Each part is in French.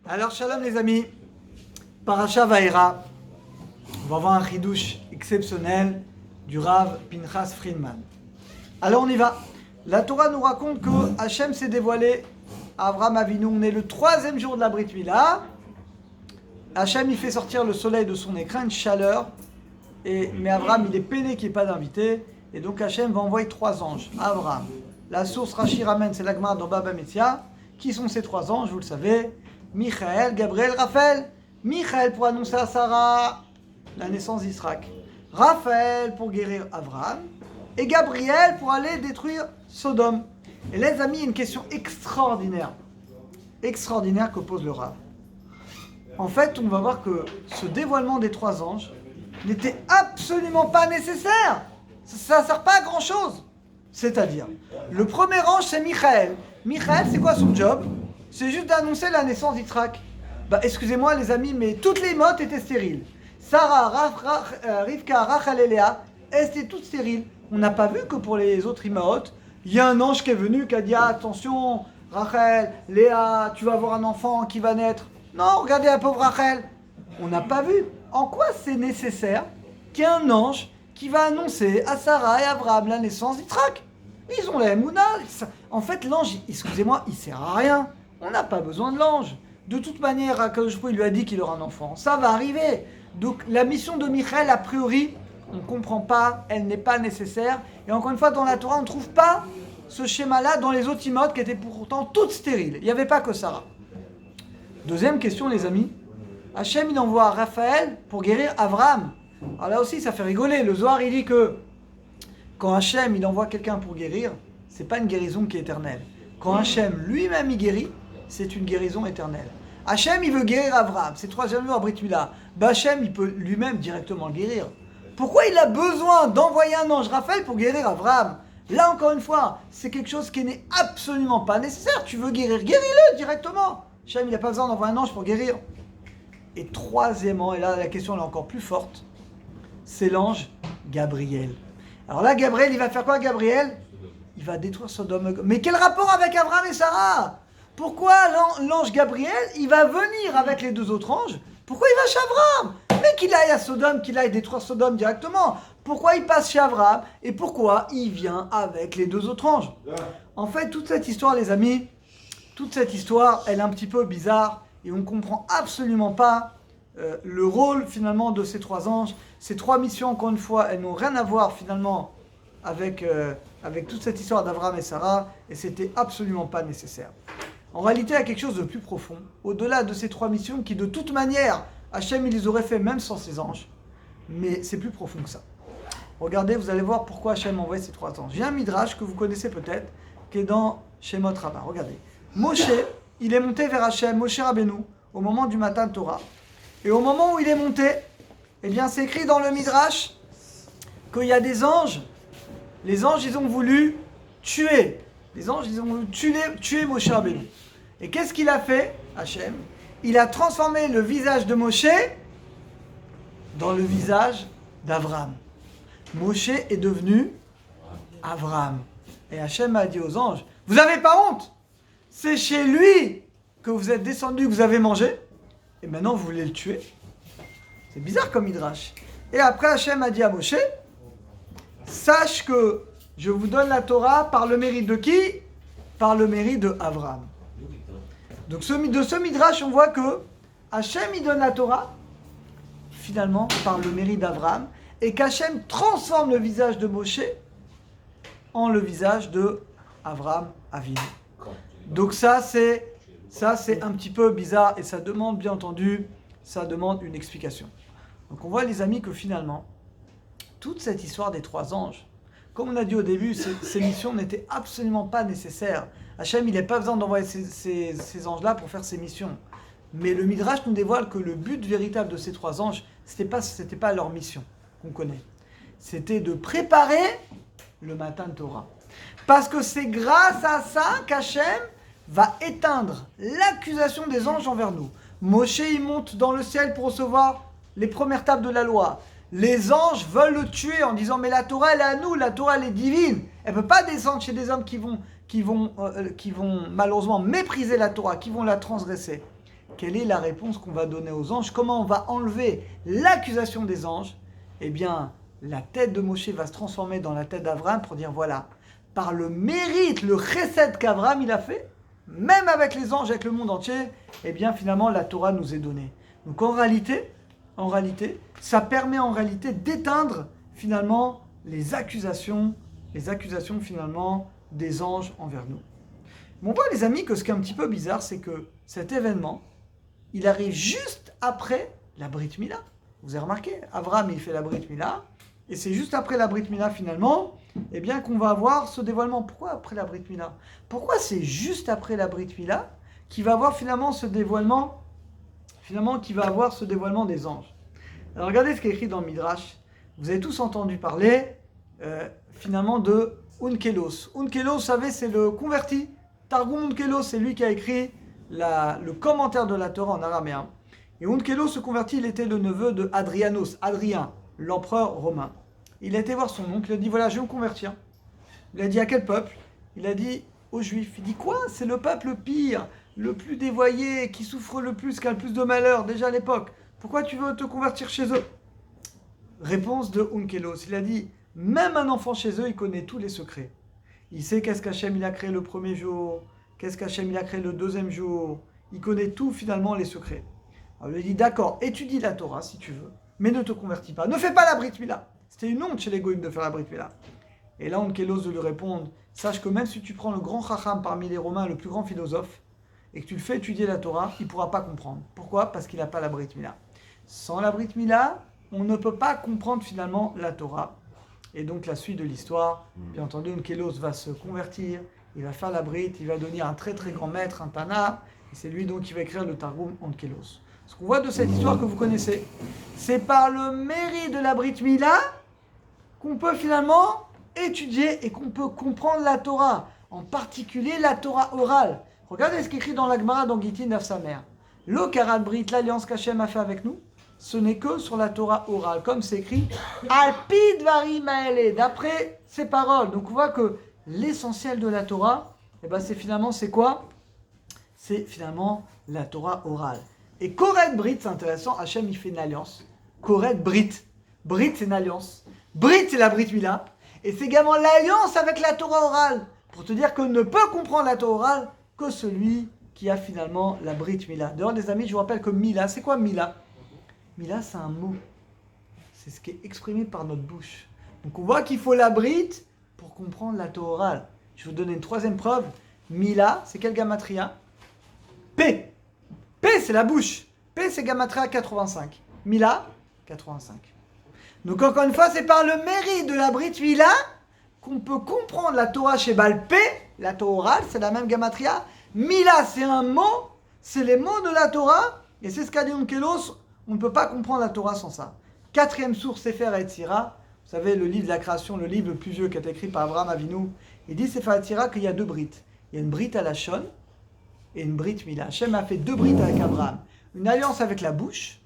Alors, shalom les amis, Parasha Vaera, on va voir un chidouche exceptionnel du Rav Pinchas Friedman. Alors on y va. La Torah nous raconte que Hachem s'est dévoilé à Avraham Avinu. On est le 3e jour de la Brit Mila. Hachem il fait sortir le soleil de son écrin, une chaleur. Mais Avraham il est peiné qu'il n'y ait pas d'invité. Et donc Hachem va envoyer 3 anges à Avraham. La source Rashi ramène, c'est l'Agmara dans Baba Metzia. Qui sont ces 3 anges, vous le savez? Michaël, Gabriel, Raphaël. Michaël pour annoncer à Sarah la naissance d'Israël. Raphaël pour guérir Avraham. Et Gabriel pour aller détruire Sodome. Et les amis, il y a une question extraordinaire que pose le Rav. En fait, on va voir que ce dévoilement des 3 anges n'était absolument pas nécessaire. Ça ne sert pas à grand chose. C'est-à-dire, le premier ange c'est Michaël. Michaël, c'est quoi son job? C'est juste d'annoncer la naissance d'Israël. Excusez-moi les amis, mais toutes les mottes étaient stériles. Sarah, Rivka, Rachel et Léa, elles étaient toutes stériles. On n'a pas vu que pour les autres Imaot, il y a un ange qui est venu, qui a dit attention, Rachel, Léa, tu vas avoir un enfant qui va naître. Non, regardez la pauvre Rachel. On n'a pas vu. En quoi c'est nécessaire qu'il y ait un ange qui va annoncer à Sarah et Abraham la naissance d'Israël? Ils ont la Emouna. En fait, l'ange, excusez-moi, il sert à rien. On n'a pas besoin de l'ange. De toute manière, Akadosh Baruch Hu lui a dit qu'il aura un enfant. Ça va arriver. Donc, la mission de Michaël, a priori, on ne comprend pas, elle n'est pas nécessaire. Et encore une fois, dans la Torah, on ne trouve pas ce schéma-là dans les autres imotes qui étaient pourtant toutes stériles. Il n'y avait pas que Sarah. Deuxième question, les amis. Hachem, il envoie Raphaël pour guérir Avraham. Alors là aussi, ça fait rigoler. Le Zohar, il dit que quand Hachem, il envoie quelqu'un pour guérir, c'est pas une guérison qui est éternelle. Quand Hachem lui-même, il guérit, c'est une guérison éternelle. Hachem, il veut guérir Avraham. C'est 3e jour à Brit Mila. Hachem, il peut lui-même directement le guérir. Pourquoi il a besoin d'envoyer un ange Raphaël pour guérir Avraham? Là, encore une fois, c'est quelque chose qui n'est absolument pas nécessaire. Tu veux guérir, guéris-le directement. Hachem, il n'a pas besoin d'envoyer un ange pour guérir. Et troisièmement, et là, la question elle est encore plus forte, c'est l'ange Gabriel. Alors là, Gabriel, il va faire quoi, Gabriel? Il va détruire Sodome. Mais quel rapport avec Abraham et Sarah? Pourquoi l'ange Gabriel, il va venir avec les 2 autres anges? Pourquoi il va chez Abraham? Mais qu'il aille à Sodome, qu'il aille détruire Sodome directement. Pourquoi il passe chez Abraham? Et pourquoi il vient avec les 2 autres anges? En fait, toute cette histoire, les amis, toute cette histoire, elle est un petit peu bizarre. Et on ne comprend absolument pas le rôle, finalement, de ces 3 anges. Ces 3 missions, encore une fois, elles n'ont rien à voir, finalement, avec toute cette histoire d'Abraham et Sarah. Et c'était absolument pas nécessaire. En réalité, il y a quelque chose de plus profond, au-delà de ces 3 missions qui, de toute manière, Hachem, il les aurait fait même sans ces anges. Mais c'est plus profond que ça. Regardez, vous allez voir pourquoi Hachem envoie ces 3 anges. Il y a un midrash que vous connaissez peut-être, qui est dans Shemot Rabbah. Regardez. Moshe, il est monté vers Hachem, Moshe Rabbeinu, au moment du matin de Torah. Et au moment où il est monté, eh bien, c'est écrit dans le midrash qu'il y a des anges. Les anges, ils ont voulu tuer. Les anges, ils ont voulu tuer Moshe Rabbeinu. Et qu'est-ce qu'il a fait, Hachem? Il a transformé le visage de Moshe dans le visage d'Avraham. Moshe est devenu Avraham. Et Hachem a dit aux anges, vous n'avez pas honte? C'est chez lui que vous êtes descendus, que vous avez mangé. Et maintenant, vous voulez le tuer? C'est bizarre comme midrash. Et après, Hachem a dit à Moshe, sache que je vous donne la Torah par le mérite de qui? Par le mérite de Avraham. Donc de ce midrash, on voit que Hachem, il donne la Torah, finalement, par le mérite d'Avraham, et qu'Hachem transforme le visage de Moshe en le visage de Avraham Avinu. Donc ça c'est un petit peu bizarre, et ça demande, bien entendu, une explication. Donc on voit, les amis, que finalement, toute cette histoire des 3 anges, comme on a dit au début, ces missions n'étaient absolument pas nécessaires. Hachem, il n'a pas besoin d'envoyer ces anges-là pour faire ses missions. Mais le Midrash nous dévoile que le but véritable de ces 3 anges, c'était pas leur mission qu'on connaît. C'était de préparer le matin de Torah. Parce que c'est grâce à ça qu'Hachem va éteindre l'accusation des anges envers nous. Moshe, il monte dans le ciel pour recevoir les premières tables de la loi. Les anges veulent le tuer en disant « Mais la Torah, elle est à nous, la Torah, elle est divine. Elle ne peut pas descendre chez des hommes qui vont malheureusement mépriser la Torah, qui vont la transgresser. » quelle est la réponse qu'on va donner aux anges? Comment on va enlever l'accusation des anges? Eh bien, la tête de Moshe va se transformer dans la tête d'Abraham pour dire voilà, par le mérite, le chesed qu'Abraham il a fait, même avec les anges, avec le monde entier, eh bien finalement la Torah nous est donnée. Donc en réalité, ça permet en réalité d'éteindre finalement les accusations finalement des anges envers nous. Mais on voit les amis que ce qui est un petit peu bizarre, c'est que cet événement, il arrive juste après la Brit Mila. Vous avez remarqué, Abraham il fait la Brit Mila, et c'est juste après la Brit Mila finalement, eh bien qu'on va avoir ce dévoilement. Pourquoi après la Brit Mila? Pourquoi c'est juste après la Brit Mila qu'il va avoir finalement ce dévoilement, des anges? Alors regardez ce qui est écrit dans le Midrash. Vous avez tous entendu parler finalement de Unkelos. Unkelos, vous savez, c'est le converti. Targum Unkelos, c'est lui qui a écrit le commentaire de la Torah en araméen. Et Unkelos se convertit, il était le neveu de Hadrianos, Hadrien, l'empereur romain. Il a été voir son oncle, il a dit voilà, je vais me convertir. Il a dit à quel peuple? Il a dit aux Juifs. Il dit quoi? C'est le peuple le pire, le plus dévoyé, qui souffre le plus, qui a le plus de malheur déjà à l'époque. Pourquoi tu veux te convertir chez eux? Réponse de Unkelos. Il a dit même un enfant chez eux, il connaît tous les secrets. Il sait qu'est-ce qu'Hachem il a créé le premier jour, qu'est-ce qu'Hachem il a créé le deuxième jour. Il connaît tout finalement les secrets. Alors il lui dit d'accord, étudie la Torah si tu veux, mais ne te convertis pas. Ne fais pas la Brit Mila. C'était une honte chez les Goïms de faire la Brit Mila. Et là Unkelos de lui répondre, sache que même si tu prends le grand Chacham parmi les Romains, le plus grand philosophe, et que tu le fais étudier la Torah, il ne pourra pas comprendre. Pourquoi? Parce qu'il n'a pas la Brit Mila. Sans la Brit Mila, on ne peut pas comprendre finalement la Torah. Et donc la suite de l'histoire, bien entendu, Unkelos va se convertir, il va faire la Brit, il va devenir un très très grand maître, un Tana, et c'est lui donc qui va écrire le Targum Unkelos. Ce qu'on voit de cette histoire que vous connaissez, c'est par le mérite de la Brit Mila qu'on peut finalement étudier et qu'on peut comprendre la Torah, en particulier la Torah orale. Regardez ce qui est écrit dans la Gemara dans Gittin Daf Samer. Le Karat Brit, l'alliance qu'Hachem a fait avec nous, ce n'est que sur la Torah orale, comme c'est écrit Alpi Dvarim Maele, d'après ces paroles. Donc on voit que l'essentiel de la Torah, c'est quoi? C'est finalement la Torah orale. Et Koret Brit, c'est intéressant, Hachem il fait une alliance. Koret Brit. Brit c'est une alliance. Brit c'est la Brit Mila. Et c'est également l'alliance avec la Torah orale. Pour te dire qu'on ne peut comprendre la Torah orale que celui qui a finalement la Brit Mila. D'ailleurs les amis, je vous rappelle que Mila, c'est quoi Mila? Mila, c'est un mot. C'est ce qui est exprimé par notre bouche. Donc on voit qu'il faut la Brit pour comprendre la Torah orale. Je vais vous donner une troisième preuve. Mila, c'est quelle gamatria? P. P, c'est la bouche. P, c'est gamatria 85. Mila, 85. Donc encore une fois, c'est par le mérite de la Brit Mila qu'on peut comprendre la Torah chez Baal P. La Torah orale, c'est la même gamatria. Mila, c'est un mot. C'est les mots de la Torah. Et c'est ce qu'a dit Unkelos. On ne peut pas comprendre la Torah sans ça. Quatrième source, Sefer Yetzira. Vous savez, le livre de la création, le livre le plus vieux qui a été écrit par Abraham Avinu. Il dit, Sefer Yetzira, qu'il y a deux brites. Il y a une brite à la Shon et une brite Mila. Hachem a fait deux brites avec Abraham. Une alliance avec la bouche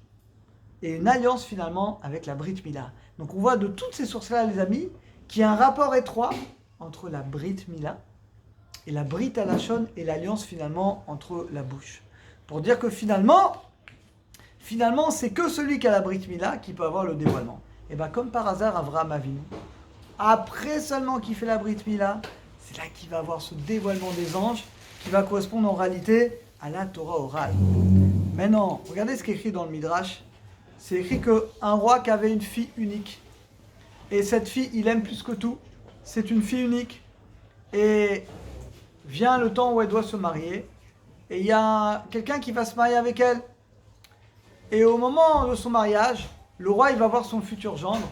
et une alliance finalement avec la brite Mila. Donc on voit de toutes ces sources-là, les amis, qu'il y a un rapport étroit entre la brite Mila et la brite à la Shon et l'alliance finalement entre la bouche. Pour dire que finalement, c'est que celui qui a la Brit Mila qui peut avoir le dévoilement. Et bien comme par hasard, Avraham Avinu, après seulement qu'il fait la Brit Mila, c'est là qu'il va avoir ce dévoilement des anges qui va correspondre en réalité à la Torah orale. Maintenant, regardez ce qui est écrit dans le Midrash. C'est écrit qu'un roi qui avait une fille unique. Et cette fille, il aime plus que tout. C'est une fille unique. Et vient le temps où elle doit se marier. Et il y a quelqu'un qui va se marier avec elle. Et au moment de son mariage, le roi il va voir son futur gendre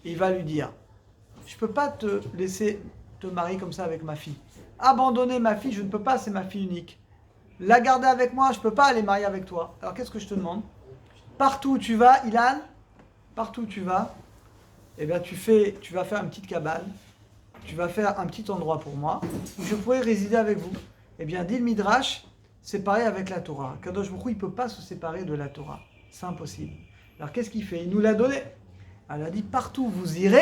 et il va lui dire « Je ne peux pas te laisser te marier comme ça avec ma fille. Abandonner ma fille, je ne peux pas, c'est ma fille unique. La garder avec moi, je ne peux pas aller marier avec toi. Alors qu'est-ce que je te demande? Partout où tu vas, Ilan, partout où tu vas, eh bien tu vas faire une petite cabane, tu vas faire un petit endroit pour moi, où je pourrais résider avec vous. Eh bien, dit le Midrash, c'est pareil avec la Torah. Kadosh Baruch Hu, il ne peut pas se séparer de la Torah. C'est impossible. Alors qu'est-ce qu'il fait? Il nous l'a donné. Elle a dit, partout où vous irez,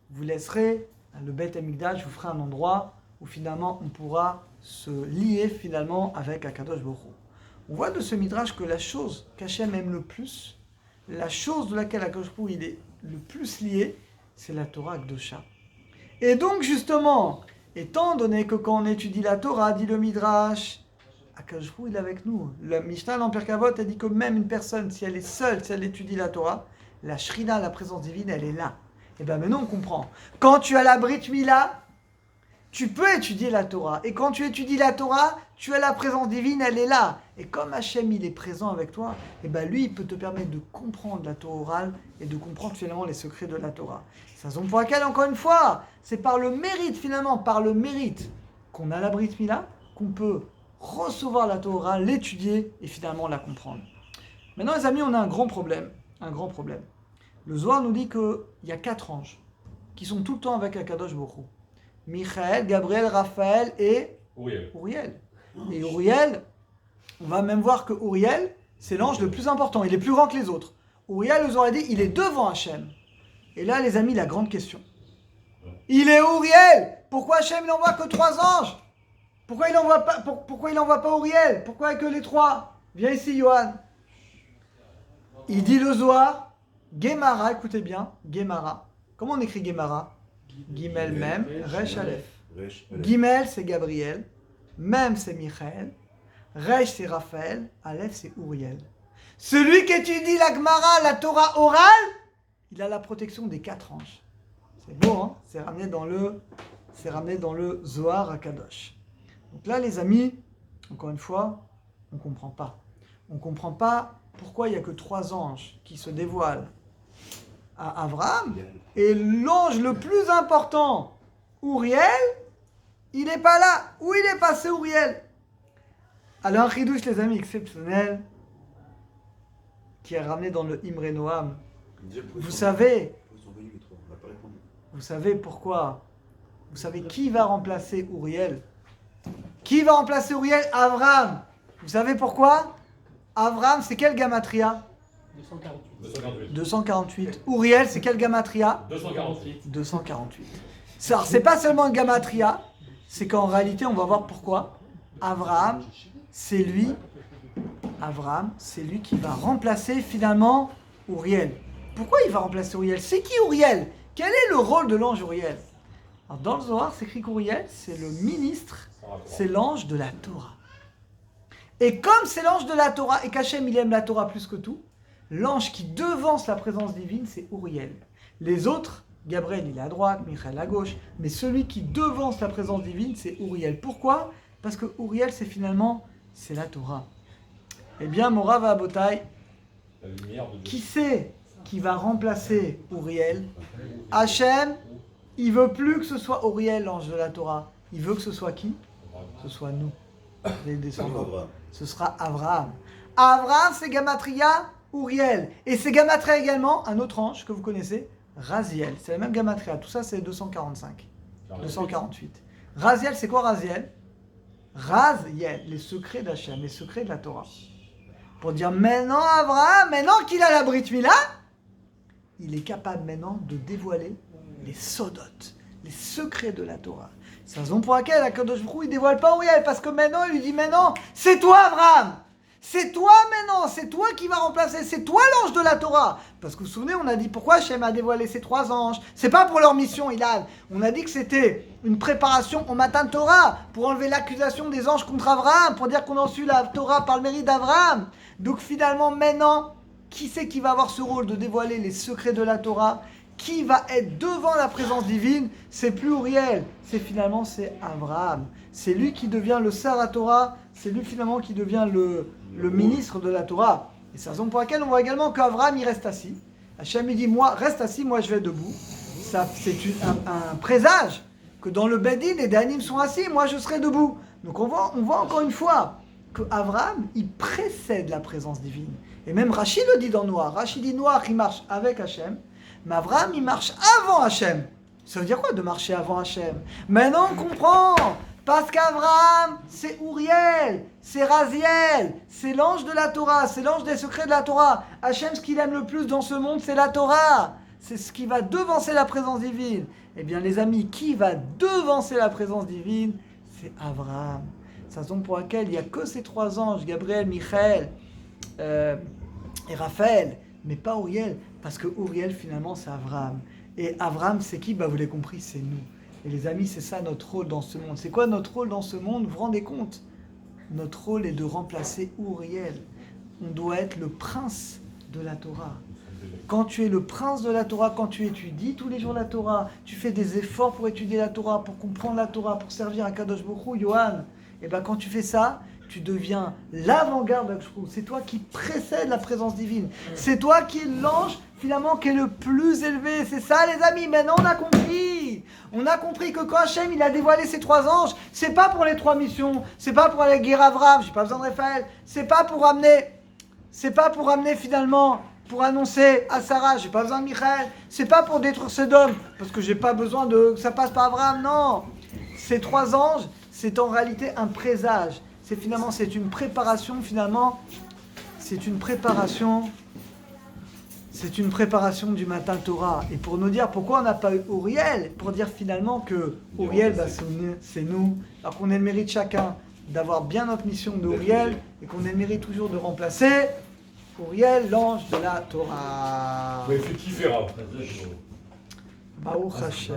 vous laisserez le Beth Amikdash, vous ferez un endroit où finalement on pourra se lier finalement avec Akadosh Baruch Hu. On voit de ce midrash que la chose qu'Hachem aime le plus, la chose de laquelle Akadosh Baruch Hu il est le plus lié, c'est la Torah Akdosha. Et donc justement, étant donné que quand on étudie la Torah, dit le midrash, Akadosh Baruch Hu il est avec nous. Le Mishnah dans Pirkei Avot a dit que même une personne, si elle est seule, si elle étudie la Torah, la Shrina, la présence divine, elle est là. Et bien maintenant on comprend. Quand tu as la Brit Mila, tu peux étudier la Torah. Et quand tu étudies la Torah, tu as la présence divine, elle est là. Et comme Hachem, il est présent avec toi, et ben lui, il peut te permettre de comprendre la Torah orale et de comprendre finalement les secrets de la Torah. C'est la raison pour laquelle, encore une fois, c'est par le mérite finalement, par le mérite qu'on a la Brit Mila, qu'on peut recevoir la Torah orale, l'étudier et finalement la comprendre. Maintenant les amis, on a un grand problème. Un grand problème. Le Zohar nous dit qu'il y a 4 anges qui sont tout le temps avec Akadosh Baruch Hu. Michael, Gabriel, Raphaël et Uriel. Et Uriel, on va même voir que Uriel, c'est l'ange le plus important, il est plus grand que les autres. Uriel, nous aurait dit, il est devant Hachem. Et là, les amis, la grande question. Il est Uriel. Pourquoi Hachem n'envoie que 3 anges? Pourquoi il n'envoie pas Uriel? Pourquoi que les 3? Viens ici, Johan. Il dit le Zohar, Gemara, écoutez bien, Gemara. Comment on écrit Gemara? Gimel Mem, Resh Aleph. Gimel c'est Gabriel, Mem c'est Michael, Resh c'est Raphaël, Aleph c'est Uriel. Celui qui étudie la Gemara, la Torah orale, il a la protection des 4 anges. C'est beau, hein? C'est ramené dans le Zohar à Kadosh. Donc là, les amis, encore une fois, on ne comprend pas. On ne comprend pas pourquoi il n'y a que 3 anges qui se dévoilent à Abraham, et l'ange le plus important, Uriel, il n'est pas là. Où il est passé, Uriel? Alors un chidouche, les amis, exceptionnel, qui est ramené dans le Imre Noam. Vous savez pourquoi? Vous savez qui va remplacer Uriel? Qui va remplacer Uriel? Abraham. Vous savez pourquoi? Abraham, c'est quelle gamatria? 248. Uriel, c'est quelle gamatria? 248. Alors, c'est pas seulement une gamatria, c'est qu'en réalité, on va voir pourquoi. Abraham, c'est lui qui va remplacer finalement Uriel. Pourquoi il va remplacer Uriel? C'est qui Uriel? Quel est le rôle de l'ange Uriel? Alors, dans le Zohar, c'est écrit qu'Uriel, c'est le ministre, c'est l'ange de la Torah. Et comme c'est l'ange de la Torah, et qu'Hachem, il aime la Torah plus que tout, l'ange qui devance la présence divine, c'est Uriel. Les autres, Gabriel, il est à droite, Michael à gauche, mais celui qui devance la présence divine, c'est Uriel. Pourquoi? Parce que Uriel, c'est la Torah. Eh bien, Morav Abotai, qui c'est qui va remplacer Uriel? Hachem, il veut plus que ce soit Uriel, l'ange de la Torah. Il veut que ce soit qui? Que ce soit nous, les descendants. Ce sera Abraham. Abraham, c'est Gamatria, Uriel. Et c'est Gamatria également, un autre ange que vous connaissez, Raziel. C'est la même Gamatria. Tout ça, c'est 245. 248. Raziel, c'est quoi Raziel? Raziel, les secrets d'Hachem, les secrets de la Torah. Pour dire maintenant, Abraham, maintenant qu'il a la Brit Mila, il est capable maintenant de dévoiler les sodotes, les secrets de la Torah. C'est la raison pour laquelle Akadosh Baruch Hu, il ne dévoile pas Uriel, parce que maintenant, il lui dit, maintenant, c'est toi, Abraham. C'est toi maintenant, c'est toi qui vas remplacer, c'est toi l'ange de la Torah. Parce que vous vous souvenez, on a dit pourquoi Hachem a dévoilé ces 3 anges. C'est pas pour leur mission, Ilan. On a dit que c'était une préparation au matin de Torah, pour enlever l'accusation des anges contre Abraham, pour dire qu'on a reçu la Torah par le mérite d'Abraham. Donc finalement, maintenant, qui c'est qui va avoir ce rôle de dévoiler les secrets de la Torah? Qui va être devant la présence divine? C'est plus Uriel, c'est Abraham. C'est lui qui devient le Sar Torah, c'est lui finalement qui devient le ministre de la Torah. Et c'est la raison pour laquelle on voit également qu'Abraham il reste assis. Hachem il dit, moi reste assis, moi je vais debout. Ça, c'est un présage que dans le Bedin, les Danim sont assis, moi je serai debout. Donc on voit encore une fois que Abraham il précède la présence divine. Et même Rashi le dit dans Noach. Rashi dit Noach il marche avec Hachem, mais Abraham il marche avant Hachem. Ça veut dire quoi de marcher avant Hachem? Maintenant on comprend. Parce qu'Abraham, c'est Uriel, c'est Raziel, c'est l'ange de la Torah, c'est l'ange des secrets de la Torah. Hachem, ce qu'il aime le plus dans ce monde, c'est la Torah. C'est ce qui va devancer la présence divine. Eh bien, les amis, qui va devancer la présence divine? C'est Abraham. C'est la raison pour laquelle il n'y a que ces 3 anges, Gabriel, Michael et Raphaël, mais pas Uriel, parce que Uriel finalement c'est Abraham. Et Abraham c'est qui? Vous l'avez compris, c'est nous. Et les amis, c'est ça notre rôle dans ce monde. C'est quoi notre rôle dans ce monde? Vous vous rendez compte? Notre rôle est de remplacer Uriel. On doit être le prince de la Torah. Quand tu es le prince de la Torah, quand tu étudies tous les jours la Torah, tu fais des efforts pour étudier la Torah, pour comprendre la Torah, pour servir à Kadosh Baruch Hu, Yohan, et bien quand tu fais ça, tu deviens l'avant-garde de Kadosh Baruch Hu. C'est toi qui précède la présence divine. C'est toi qui es l'ange, finalement, qui est le plus élevé. C'est ça, les amis. Maintenant, on a compris. On a compris que quand Hachem, il a dévoilé ces 3 anges, c'est pas pour les 3 missions, c'est pas pour aller guérir Avram, j'ai pas besoin de Raphaël, c'est pas pour amener finalement, pour annoncer à Sarah, j'ai pas besoin de Michael, c'est pas pour détruire Sodome, parce que j'ai pas besoin que ça passe par Abraham, non. Ces 3 anges, c'est en réalité un présage. C'est une préparation, c'est une préparation du matin Torah. Et pour nous dire pourquoi on n'a pas eu Uriel, pour dire finalement que Uriel, c'est nous, alors qu'on ait le mérite chacun d'avoir bien notre mission de Uriel, et qu'on ait le mérite toujours de remplacer Uriel, l'ange de la Torah. Ouais, c'est qui verra. Baruch Hashem.